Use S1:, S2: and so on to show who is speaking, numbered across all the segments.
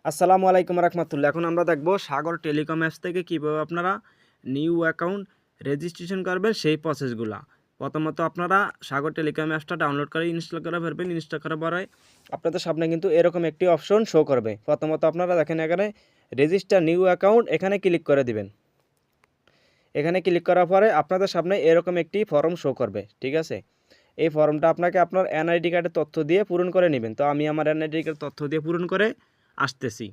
S1: আসসালামু আলাইকুম রহমতুল্লাহ। এখন আমরা দেখব সাগর টেলিকম অ্যাপস থেকে কীভাবে আপনারা নিউ অ্যাকাউন্ট রেজিস্ট্রেশন করবেন সেই প্রসেসগুলা। প্রথমত আপনারা সাগর টেলিকম অ্যাপসটা ডাউনলোড করে ইনস্টল করে ফেলবেন। ইনস্টল করার পরে আপনাদের সামনে কিন্তু এরকম একটি অপশন শো করবে। প্রথমত আপনারা দেখেন এখানে রেজিস্টার নিউ অ্যাকাউন্ট, এখানে ক্লিক করে দিবেন। এখানে ক্লিক করার পরে আপনাদের সামনে এরকম একটি ফর্ম শো করবে, ঠিক আছে। এই ফর্মটা আপনাকে আপনার এনআইডি কার্ডের তথ্য দিয়ে পূরণ করে নেবেন। তো আমি আমার এনআইডি কার্ডের তথ্য দিয়ে পূরণ করে আসতেছি।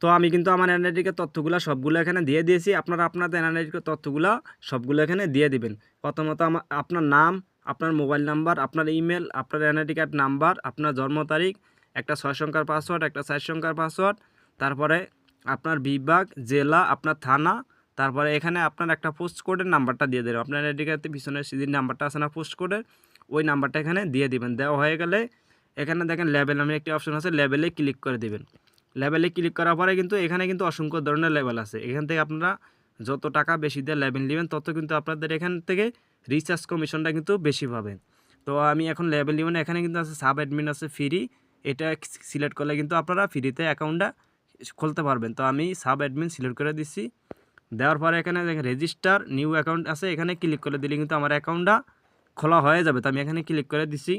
S1: তো আমি কিন্তু আমার এনআইডির তথ্যগুলো সবগুলো এখানে দিয়ে দিয়েছি। আপনারা আপনাদের এনআইডির তথ্যগুলো সবগুলো এখানে দিয়ে দিবেন। প্রথমত আপনার নাম, আপনার মোবাইল নাম্বার, আপনার ইমেল, আপনার এনআইডি কার্ড নাম্বার, আপনার জন্ম তারিখ, একটা 6 সংখ্যার পাসওয়ার্ড, একটা 4 সংখ্যার পাসওয়ার্ড, তারপরে আপনার বিভাগ, জেলা, আপনার থানা, তারপরে এখানে আপনার একটা পোস্ট কোডের নাম্বারটা দিয়ে দেবেন। আপনার এনআইডি কার্ডের পিছনে যে নাম্বারটা আছে না পোস্ট কোডের, ওই নাম্বারটা এখানে দিয়ে দিবেন। দেওয়া হয়ে গেলে এখানে দেখেন লেবেল নামে একটি অপশন আছে, লেবেলে ক্লিক করে দিবেন। লেবেলে ক্লিক করার পরে কিন্তু এখানে কিন্তু অসংখ্য ধরনের লেবেল আছে। এখান থেকে আপনারা যত টাকা বেশি দিয়ে লেবেল নেবেন তত কিন্তু আপনাদের এখান থেকে রিচার্জ কমিশনটা কিন্তু বেশি পাবেন। তো আমি এখন লেবেল নেব না। এখানে কিন্তু আছে সাব অ্যাডমিন আছে ফ্রি, এটা সিলেক্ট করলে কিন্তু আপনারা ফ্রিতে অ্যাকাউন্টটা খুলতে পারবেন। তো আমি সাব অ্যাডমিন সিলেক্ট করে দিচ্ছি। দেওয়ার পরে এখানে দেখেন রেজিস্টার নিউ অ্যাকাউন্ট আছে, এখানে ক্লিক করে দিলে কিন্তু আমার অ্যাকাউন্টটা খোলা হয়ে যাবে। তো আমি এখানে ক্লিক করে দিচ্ছি।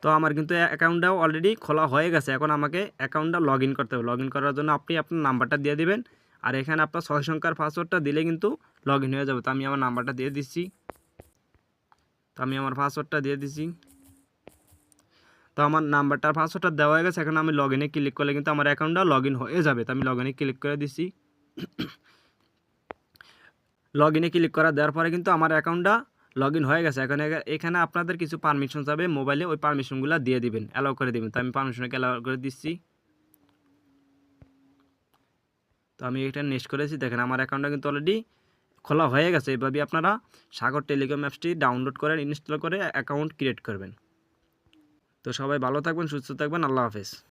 S1: তো আমার কিন্তু অ্যাকাউন্টটাও অলরেডি খোলা হয়ে গেছে। এখন আমাকে অ্যাকাউন্টটা লগ ইন করতে হবে। লগ ইন করার জন্য আপনি আপনার নাম্বারটা দিয়ে দিবেন, আর এখানে আপনার 6 সংখ্যার পাসওয়ার্ডটা দিলে কিন্তু লগ ইন হয়ে যাবে। তো আমি আমার নাম্বারটা দিয়ে দিচ্ছি। তো আমি আমার পাসওয়ার্ডটা দিয়ে দিচ্ছি। তো আমার নাম্বারটার পাসওয়ার্ডটা দেওয়া হয়ে গেছে। এখন আমি লগ ইনে ক্লিক করলে কিন্তু আমার অ্যাকাউন্টটা লগ ইন হয়ে যাবে। তো আমি লগ ইনে ক্লিক করে দিচ্ছি। লগ ইনে ক্লিক করা দেওয়ার পরে কিন্তু আমার অ্যাকাউন্টটা লগ ইন হয়ে গেছে। এখানে আপনাদের কিছু পারমিশন যাবে মোবাইলে, ওই পারমিশনগুলো দিয়ে দিবেন, অ্যালাউ করে দিবেন। তো আমি পারমিশনকে অ্যালাউ করে দিচ্ছি। তো আমি এটা নেক্সট করেছি। দেখেন আমার অ্যাকাউন্টটা কিন্তু অলরেডি খোলা হয়ে গেছে। এভাবে আপনারা সাগর টেলিকম অ্যাপসটি ডাউনলোড করেন, ইনস্টল করে অ্যাকাউন্ট ক্রিয়েট করবেন। তো সবাই ভালো থাকবেন, সুস্থ থাকবেন। আল্লাহ হাফেজ।